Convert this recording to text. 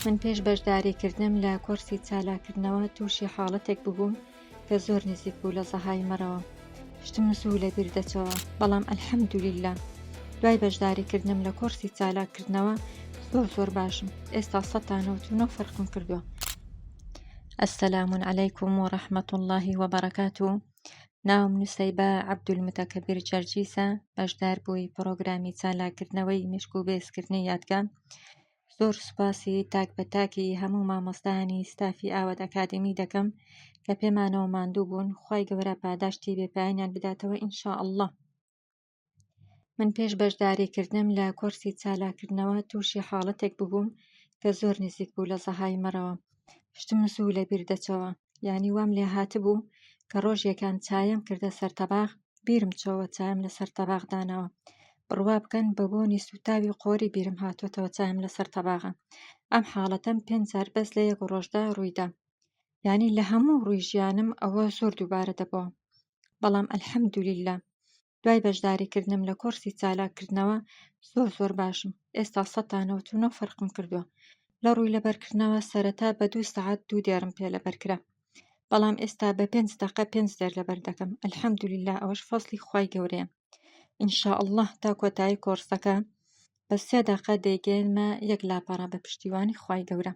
من پێش بەشداریکردنم لە کۆرسی چالاکردنەوە تووشی حاڵەتێک ببووم کە زۆر نزیک بوو لە زەهای مەرەوە. شتم زوو لە بیر دەچەوە، بەڵام ئەلحەمدولیلا دوای بەشداریکردنم لە کۆرسی چالاکردنەوە زۆر باشم. ئێستا 199 فەرقم کردووە. السلام علیکم و رحمة الله و بەرەکاتوو. ناوم نوسەیبە عەبدولمتەکەبیر جەرجیسە، بەشدار بووی پرۆگرامی چالاکردنەوەی مێشک و بێزکردنی یادگا. زۆر سوپاسی تاک بە تاکی هەموو مامۆستایانی ستافی ئاوات ئەکادمی دەکەم کە پێمانەوە ماندوو بوون. خوای گەورە پاداشتی بێپایانیان بداتەوە ئینشاءالله. من پێش بەشداریکردنم لە کۆرسی چالاکردنەوە تووشی حاڵەتێک ببووم کە زۆر نزیک بوو لە زەهای مەرەوە. شتم زوو لە بیر دەچەوە، یعنی وام لێ هاتبوو کە ڕۆژێکان چایم کردە سەر تەباغ، بیرم چۆوە چایم لەسەر تەباغ دانەوە. بڕوا بکەن بە بۆنی سوتاوی قۆری بیرم هاتوۆتەوە چایم لەسەر تەباغە. ئەم حاڵەتەم 5 جار بەس لە یەک ڕۆژدا ڕوویدا، یعنی لە هەموو ڕووی ژیانم ئەوە زۆر دووبارە دەبەوە. بەڵام ئەلحەمدولیلا دوای بەشداریکردنم لە کۆرسی چالاکردنەوە زۆر باشم. ئێستا 199 فەرقم کردووە. لە ڕووی لەبەرکردنەوە سەرەتا بە 2 سەعات 2 دێرم پێ لەبەرکرا، بەڵام ئێستا بە 5 دقە 5 دێر لەبەر دەکەم. ئەلحەمدولیلا ئەوەش فەزلی خوای گەورەیە. ئینشاءالله تا کۆتایی کۆرسەکە بە 3 دقە دەیگەێنمە 1 لاپەڕە بە پشتیوانی خوای گەورە.